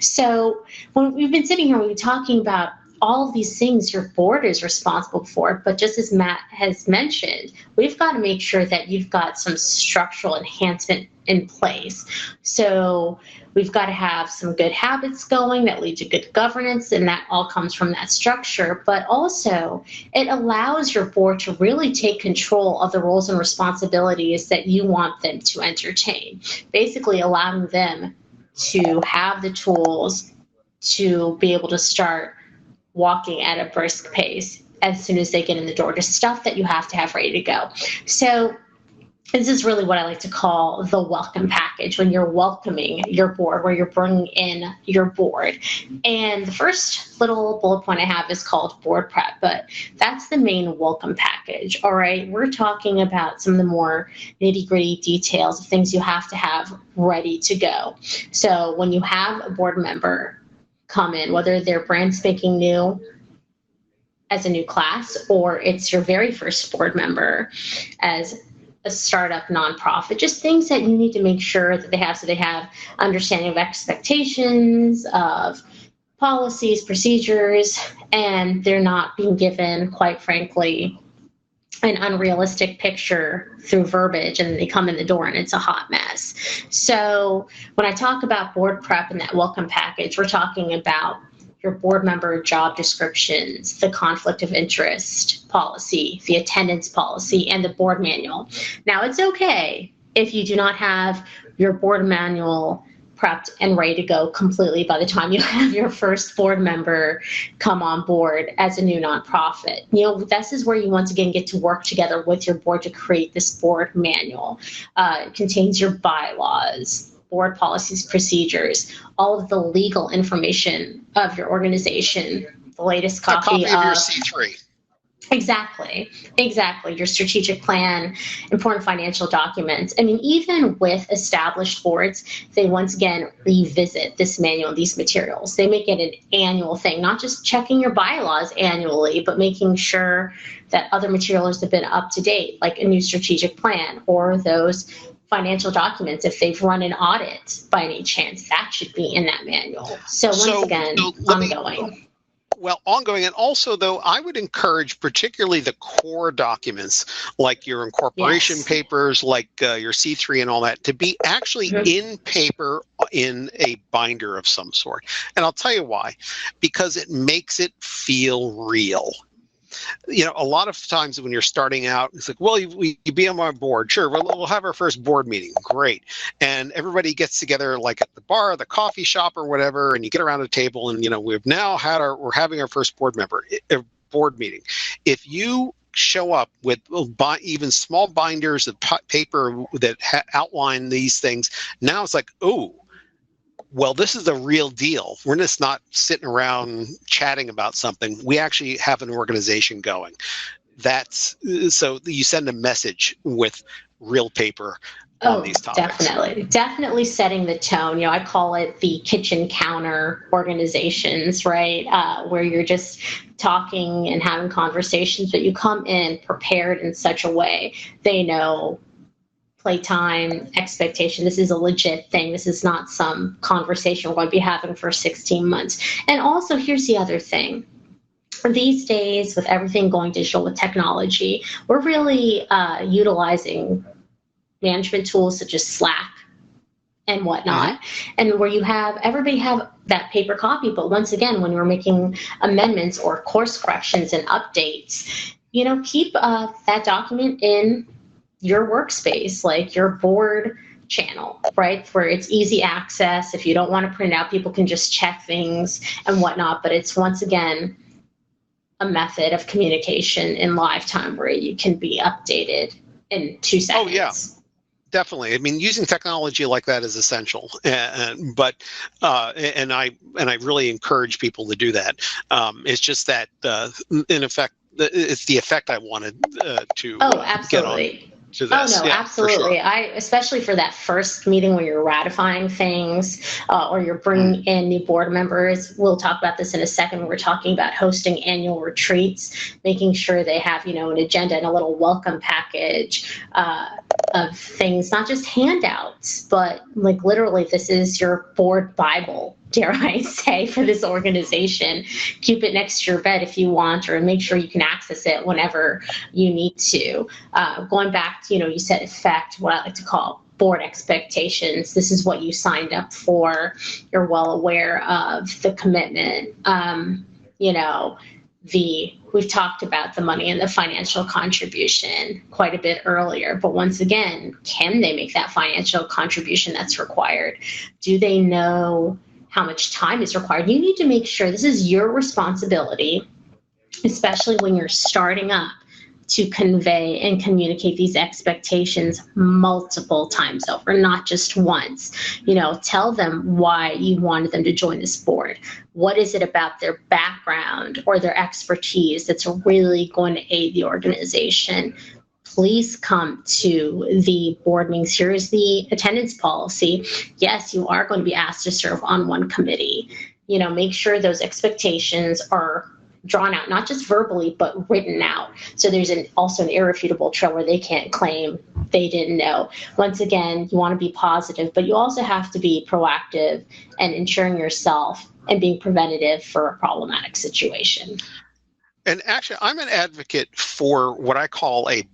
So when we've been sitting here, we've been talking about all of these things your board is responsible for, but just as Matt has mentioned, we've got to make sure that you've got some structural enhancement in place. So we've got to have some good habits going that lead to good governance, and that all comes from that structure. But also, it allows your board to really take control of the roles and responsibilities that you want them to entertain, basically allowing them to have the tools to be able to start walking at a brisk pace as soon as they get in the door, just stuff that you have to have ready to go. So this is really what I like to call the welcome package, when you're welcoming your board, where you're bringing in your board. And the first little bullet point I have is called board prep, but that's the main welcome package. All right, we're talking about some of the more nitty-gritty details of things you have to have ready to go. So when you have a board member come in, whether they're brand spanking new as a new class, or it's your very first board member as a startup nonprofit, just things that you need to make sure that they have, so they have understanding of expectations, of policies, procedures, and they're not being given, quite frankly, an unrealistic picture through verbiage, and they come in the door and it's a hot mess. So when I talk about board prep and that welcome package, we're talking about your board member job descriptions, the conflict of interest policy, the attendance policy, and the board manual. Now, it's okay if you do not have your board manual prepped and ready to go completely by the time you have your first board member come on board as a new nonprofit. This is where you once again get to work together with your board to create this board manual. It contains your bylaws, board policies, procedures, all of the legal information of your organization, the latest copy of your C3. Exactly. Your strategic plan, important financial documents. I mean, even with established boards, they once again revisit this manual and these materials. They make it an annual thing, not just checking your bylaws annually, but making sure that other materials have been up to date, like a new strategic plan or those financial documents. If they've run an audit by any chance, that should be in that manual. So once again, ongoing. Well, ongoing. And also, though, I would encourage particularly the core documents, like your incorporation papers, like your C3 and all that, to be actually in paper in a binder of some sort. And I'll tell you why. Because it makes it feel real. A lot of times when you're starting out, it's like, well, you be on my board. Sure, we'll have our first board meeting. Great. And everybody gets together like at the bar, the coffee shop or whatever, and you get around a table and, we've now we're having our first board meeting. If you show up with even small binders of paper that outline these things, now it's like, oh, well, this is the real deal. We're just not sitting around chatting about something. We actually have an organization going. So you send a message with real paper on these topics. Definitely setting the tone. I call it the kitchen counter organizations, right? Where you're just talking and having conversations, but you come in prepared in such a way they know playtime, expectation. This is a legit thing. This is not some conversation we're going to be having for 16 months. And also, here's the other thing. These days, with everything going digital with technology, we're really utilizing management tools such as Slack and whatnot, and where you have everybody have that paper copy. But once again, when you're making amendments or course corrections and updates, keep that document in your workspace, like your board channel, right? Where it's easy access. If you don't want to print it out, people can just check things and whatnot. But it's once again a method of communication in live time where you can be updated in 2 seconds. Oh, yeah. Definitely. I mean, using technology like that is essential, and I really encourage people to do that. It's just that, in effect, it's the effect I wanted to get on. To this. Absolutely. For sure. Especially for that first meeting where you're ratifying things or you're bringing in new board members. We'll talk about this in a second. We're talking about hosting annual retreats, making sure they have, an agenda and a little welcome package of things, not just handouts, but like literally this is your board Bible, dare I say, for this organization. Keep it next to your bed if you want, or make sure you can access it whenever you need to. Going back to, you said affect, what I like to call board expectations. This is what you signed up for. You're well aware of the commitment. We've talked about the money and the financial contribution quite a bit earlier, but once again, can they make that financial contribution that's required? Do they know how much time is required? You need to make sure this is your responsibility, especially when you're starting up, to convey and communicate these expectations multiple times over, not just once. Tell them why you wanted them to join this board. What is it about their background or their expertise that's really going to aid the organization? Please come to the board meetings. Here is the attendance policy. Yes, you are going to be asked to serve on one committee. Make sure those expectations are drawn out, not just verbally, but written out. So there's also an irrefutable trail where they can't claim they didn't know. Once again, you want to be positive, but you also have to be proactive and ensuring yourself and being preventative for a problematic situation. And actually, I'm an advocate for what I call a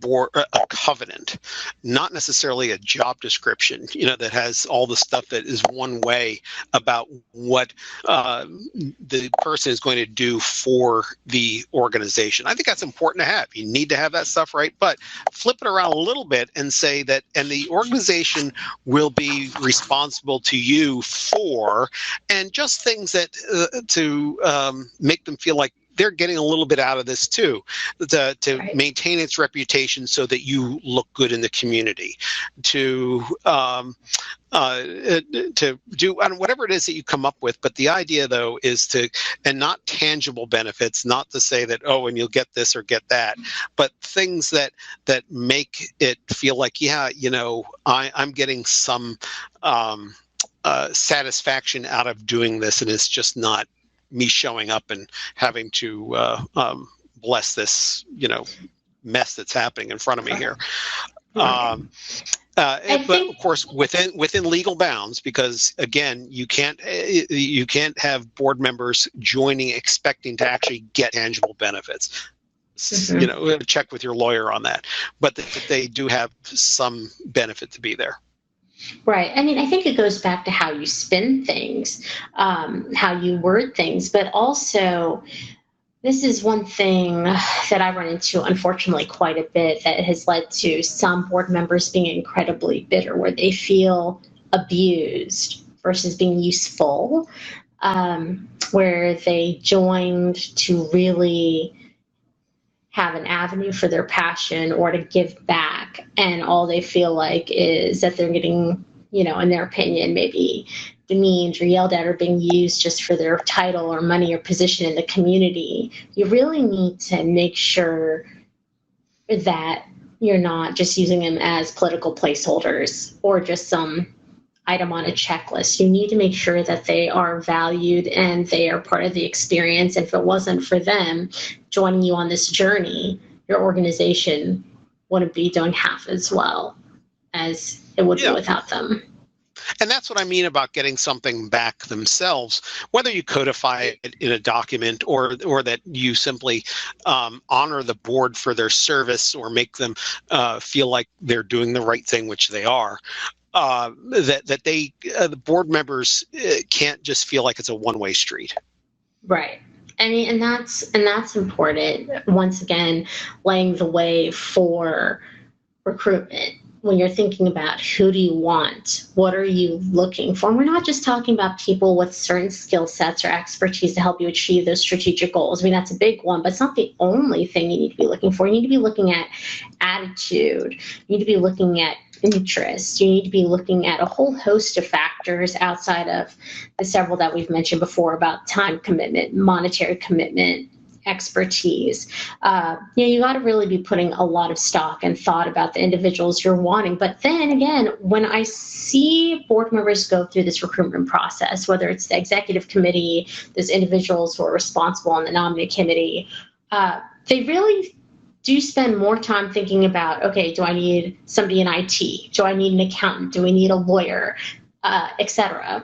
covenant, not necessarily a job description, that has all the stuff that is one way about what the person is going to do for the organization. I think that's important to have. You need to have that stuff right, but flip it around a little bit and say that, and the organization will be responsible to you for, and just things that to make them feel like they're getting a little bit out of this too, to Right. maintain its reputation so that you look good in the community, to do whatever it is that you come up with. But the idea, though, is and not tangible benefits, not to say that, and you'll get this or get that, but things that make it feel like, I'm getting some satisfaction out of doing this, and it's just not me showing up and having to bless this, mess that's happening in front of me here. But of course, within legal bounds, because again, you can't have board members joining expecting to actually get tangible benefits. Mm-hmm. Check with your lawyer on that, but that they do have some benefit to be there. Right. I think it goes back to how you spin things, how you word things, but also this is one thing that I run into, unfortunately, quite a bit, that has led to some board members being incredibly bitter, where they feel abused versus being useful, where they joined to really have an avenue for their passion or to give back, and all they feel like is that they're getting, in their opinion, maybe demeaned or yelled at or being used just for their title or money or position in the community. You really need to make sure that you're not just using them as political placeholders or just some item on a checklist. You need to make sure that they are valued and they are part of the experience. If it wasn't for them joining you on this journey, your organization wouldn't be doing half as well as it would be without them. And that's what I mean about getting something back themselves, whether you codify it in a document or that you simply honor the board for their service or make them feel like they're doing the right thing, which they are. That the board members can't just feel like it's a one-way street. Right. And that's important. Once again, laying the way for recruitment. When you're thinking about who do you want, what are you looking for? And we're not just talking about people with certain skill sets or expertise to help you achieve those strategic goals. That's a big one, but it's not the only thing you need to be looking for. You need to be looking at attitude. You need to be looking at interest. You need to be looking at a whole host of factors outside of the several that we've mentioned before about time commitment, monetary commitment, expertise. You got to really be putting a lot of stock and thought about the individuals you're wanting. But then again, when I see board members go through this recruitment process, whether it's the executive committee, those individuals who are responsible on the nominating committee, they really do spend more time thinking about, okay, do I need somebody in IT? Do I need an accountant? Do we need a lawyer, et cetera?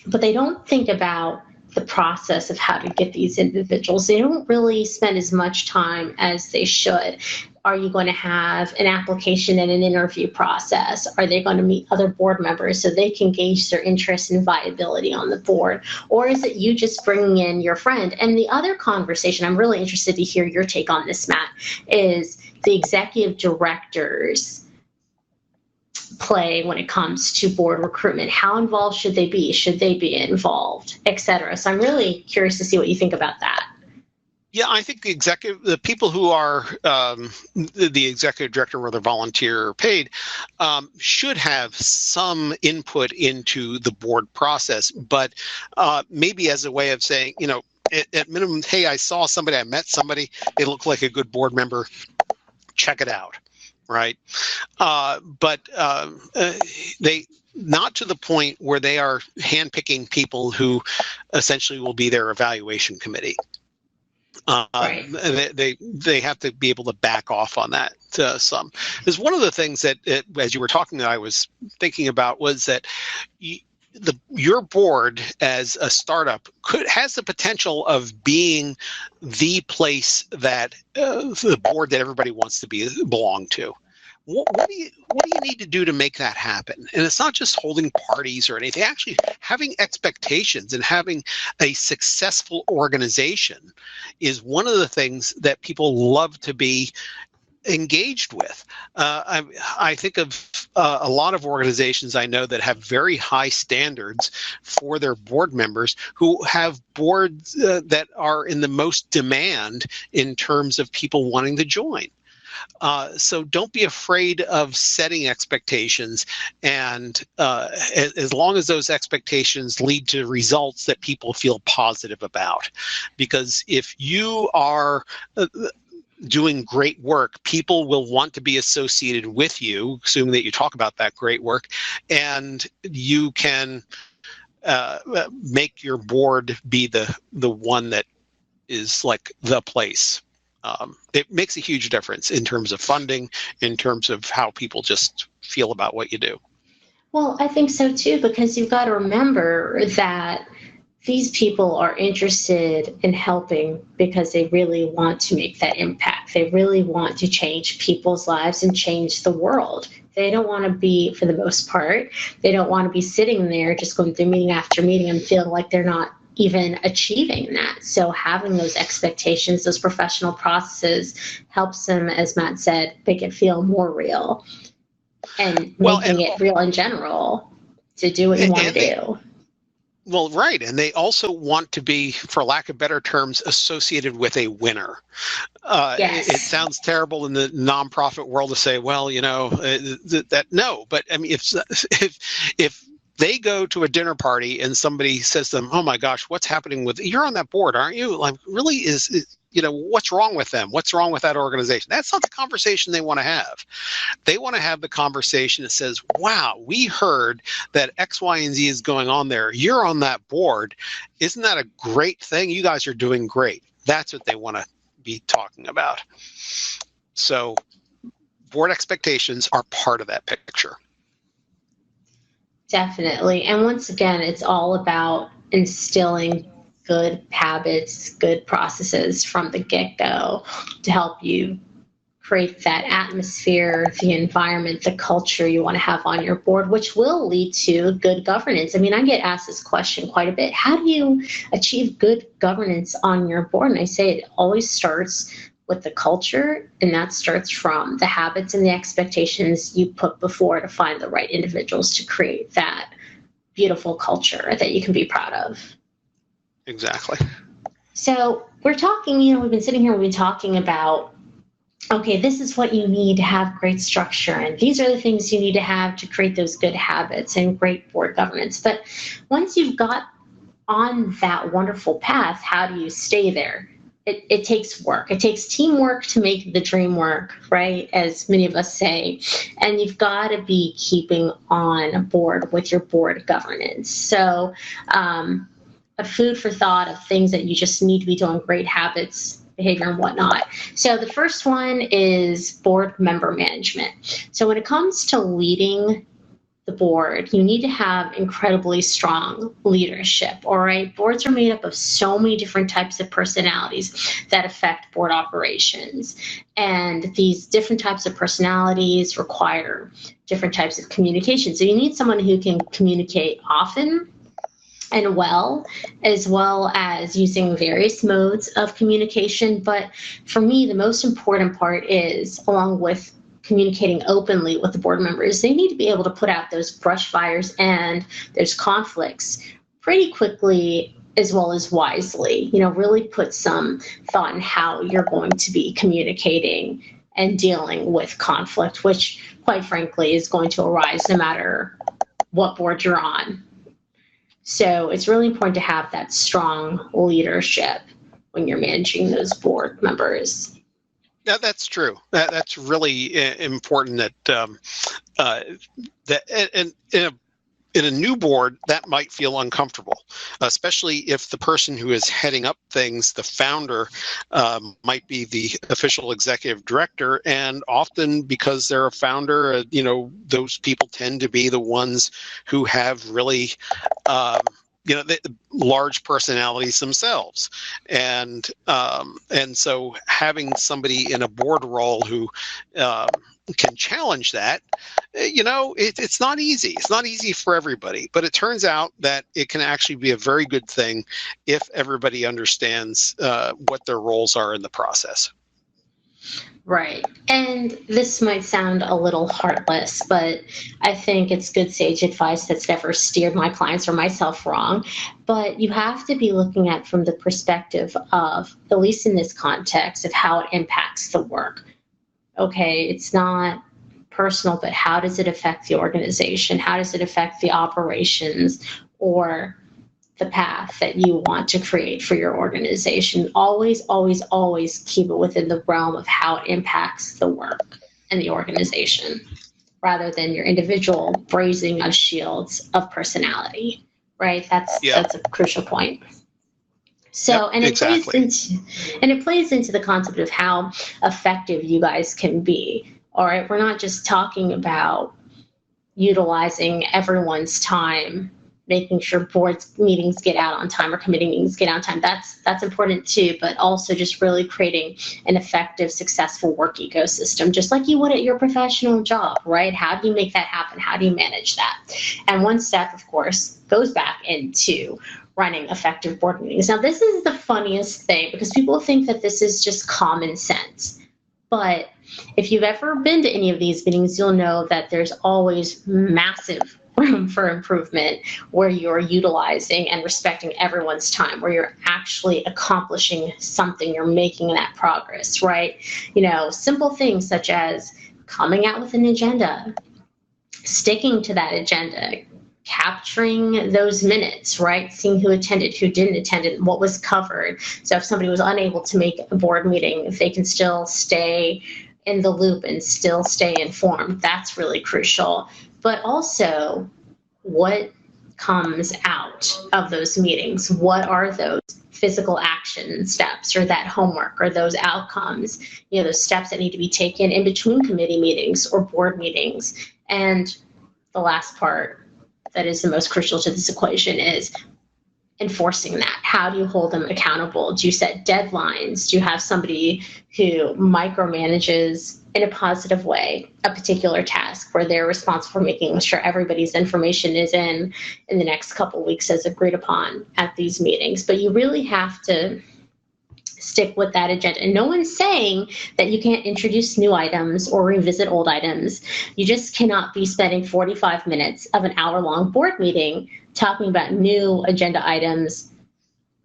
but they don't think about the process of how to get these individuals. They don't really spend as much time as they should. Are you going to have an application and an interview process? Are they going to meet other board members so they can gauge their interest and viability on the board? Or is it you just bringing in your friend? And the other conversation, I'm really interested to hear your take on this, Matt, is the executive directors play when it comes to board recruitment. How involved should they be? Should they be involved, et cetera? So I'm really curious to see what you think about that. Yeah, I think the people who are the executive director, whether volunteer or paid, should have some input into the board process, but maybe as a way of saying, at minimum, hey, I saw somebody, I met somebody, they look like a good board member, check it out, right? But they not to the point where they are handpicking people who essentially will be their evaluation committee. Right. They have to be able to back off on that some. Because one of the things that, as you were talking, that I was thinking about was that your board as a startup has the potential of being the place that the board that everybody wants to belong to. What do you need to do to make that happen? And it's not just holding parties or anything. Actually, having expectations and having a successful organization is one of the things that people love to be engaged with. I think of a lot of organizations I know that have very high standards for their board members, who have boards that are in the most demand in terms of people wanting to join. So don't be afraid of setting expectations, and as long as those expectations lead to results that people feel positive about. Because if you are doing great work, people will want to be associated with you, assuming that you talk about that great work, and you can make your board be the one that is like the place. It makes a huge difference in terms of funding, in terms of how people just feel about what you do. Well, I think so too, because you've got to remember that these people are interested in helping because they really want to make that impact. They really want to change people's lives and change the world. They don't want to be, for the most part, they don't want to be sitting there just going through meeting after meeting and feeling like they're not even achieving that. So having those expectations, those professional processes helps them, as Matt said, make it feel more real and making it real in general to do what you want to do. Well, right. And they also want to be, for lack of better terms, associated with a winner. Yes. It sounds terrible in the nonprofit world to say, well, that no. But I mean, if they go to a dinner party and somebody says to them, oh my gosh, what's happening with, you're on that board, aren't you? Like, really, what's wrong with them? What's wrong with that organization? That's not the conversation they want to have. They want to have the conversation that says, wow, we heard that X, Y, and Z is going on there. You're on that board. Isn't that a great thing? You guys are doing great. That's what they want to be talking about. So board expectations are part of that picture. Definitely. And once again, it's all about instilling good habits, good processes from the get-go to help you create that atmosphere, the environment, the culture you want to have on your board, which will lead to good governance. I mean, I get asked this question quite a bit. How do you achieve good governance on your board? And I say it always starts with the culture, and that starts from the habits and the expectations you put before to find the right individuals to create that beautiful culture that you can be proud of. Exactly. So we're talking, we've been sitting here, we've been talking about, okay, this is what you need to have great structure, and these are the things you need to have to create those good habits and great board governance. But once you've got on that wonderful path, how do you stay there? It takes work. It takes teamwork to make the dream work, right? As many of us say. And you've got to be keeping on board with your board governance. So a food for thought of things that you just need to be doing, great habits, behavior, and whatnot. So the first one is board member management. So when it comes to leading the board, you need to have incredibly strong leadership, all right? Boards are made up of so many different types of personalities that affect board operations. And these different types of personalities require different types of communication. So you need someone who can communicate often and well as using various modes of communication. But for me, the most important part is, along with communicating openly with the board members, they need to be able to put out those brush fires and those conflicts pretty quickly as well as wisely. Really put some thought in how you're going to be communicating and dealing with conflict, which quite frankly is going to arise no matter what board you're on. So it's really important to have that strong leadership when you're managing those board members. That's true. That's really important. In a new board, that might feel uncomfortable, especially if the person who is heading up things, the founder, might be the official executive director. And often, because they're a founder, those people tend to be the ones who have really the large personalities themselves, and so having somebody in a board role who can challenge that, it's not easy. It's not easy for everybody, but it turns out that it can actually be a very good thing if everybody understands what their roles are in the process. Right. And this might sound a little heartless, but I think it's good sage advice that's never steered my clients or myself wrong. But you have to be looking at from the perspective of, at least in this context, of how it impacts the work. Okay, it's not personal, but how does it affect the organization? How does it affect the operations or the path that you want to create for your organization? Always, always, always keep it within the realm of how it impacts the work and the organization, rather than your individual brazing of shields of personality, right? That's a crucial point. So, and it plays into the concept of how effective you guys can be. All right, we're not just talking about utilizing everyone's time, making sure board meetings get out on time or committee meetings get out on time. That's important too, but also just really creating an effective, successful work ecosystem, just like you would at your professional job, right? How do you make that happen? How do you manage that? And one step, of course, goes back into running effective board meetings. Now, this is the funniest thing because people think that this is just common sense. But if you've ever been to any of these meetings, you'll know that there's always massive room for improvement where you're utilizing and respecting everyone's time, where you're actually accomplishing something, you're making that progress, right? Simple things such as coming out with an agenda, sticking to that agenda, capturing those minutes, right? Seeing who attended, who didn't attend, and what was covered. So if somebody was unable to make a board meeting, if they can still stay in the loop and still stay informed, that's really crucial. But also, what comes out of those meetings? What are those physical action steps or that homework or those outcomes, those steps that need to be taken in between committee meetings or board meetings? And the last part that is the most crucial to this equation is enforcing that. How do you hold them accountable? Do you set deadlines? Do you have somebody who micromanages in a positive way a particular task where they're responsible for making sure everybody's information is in the next couple of weeks as agreed upon at these meetings? But you really have to stick with that agenda. And no one's saying that you can't introduce new items or revisit old items. You just cannot be spending 45 minutes of an hour-long board meeting talking about new agenda items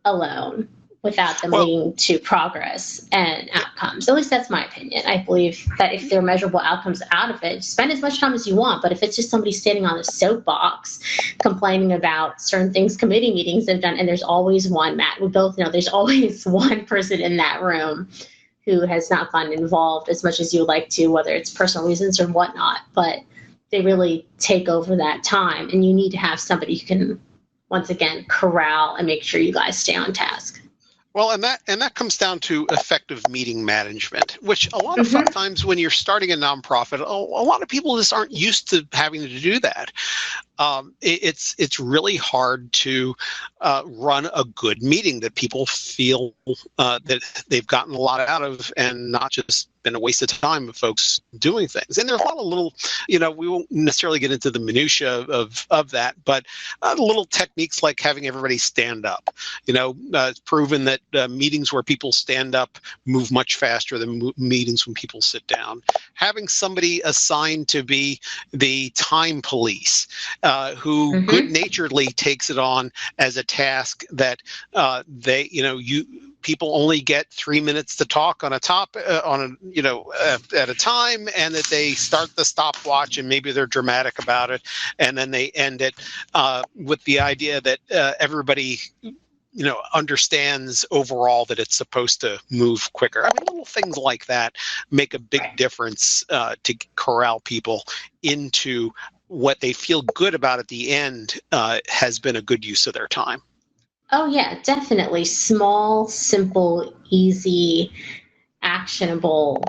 alone without them leading to progress and outcomes. At least that's my opinion. I believe that if there are measurable outcomes out of it, spend as much time as you want. But if it's just somebody standing on a soapbox complaining about certain things committee meetings have done, and there's always one, Matt, we both know there's always one person in that room who has not gotten involved as much as you would like to, whether it's personal reasons or whatnot, but they really take over that time. And you need to have somebody who can, once again, corral and make sure you guys stay on task. Well, and that comes down to effective meeting management, which a lot of times when you're starting a nonprofit, a lot of people just aren't used to having to do that. It's really hard to run a good meeting that people feel that they've gotten a lot out of, and not just been a waste of time of folks doing things. And there's a lot of little, we won't necessarily get into the minutia of that, but little techniques like having everybody stand up. It's proven that meetings where people stand up move much faster than meetings when people sit down. Having somebody assigned to be the time police, who good-naturedly takes it on as a task that people only get 3 minutes to talk at a time, and that they start the stopwatch, and maybe they're dramatic about it, and then they end it with the idea that everybody understands overall that it's supposed to move quicker. I mean, little things like that make a big difference to corral people into what they feel good about at the end has been a good use of their time. Oh, yeah, definitely. Small, simple, easy, actionable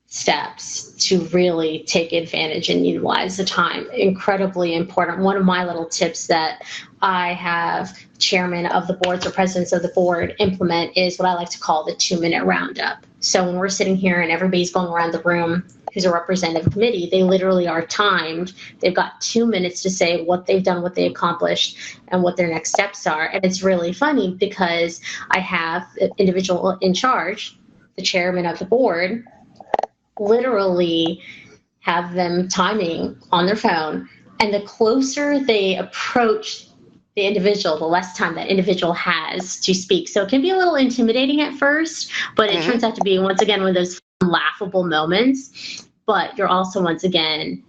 steps to really take advantage and utilize the time. Incredibly important. One of my little tips that I have chairman of the boards or presidents of the board implement is what I like to call the 2-minute roundup. So when we're sitting here and everybody's going around the room who's a representative committee, they literally are timed. They've got 2 minutes to say what they've done, what they accomplished, and what their next steps are. And it's really funny because I have the individual in charge, the chairman of the board, literally have them timing on their phone. And the closer they approach the individual, the less time that individual has to speak. So it can be a little intimidating at first, but it turns out to be, once again, one of those laughable moments. But you're also, once again,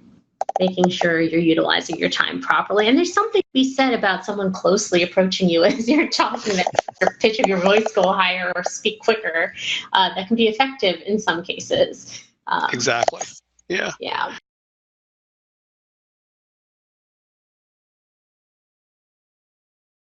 making sure you're utilizing your time properly. And there's something to be said about someone closely approaching you as you're talking, that your pitch of your voice go higher or speak quicker. That can be effective in some cases. Exactly. Yeah. Yeah.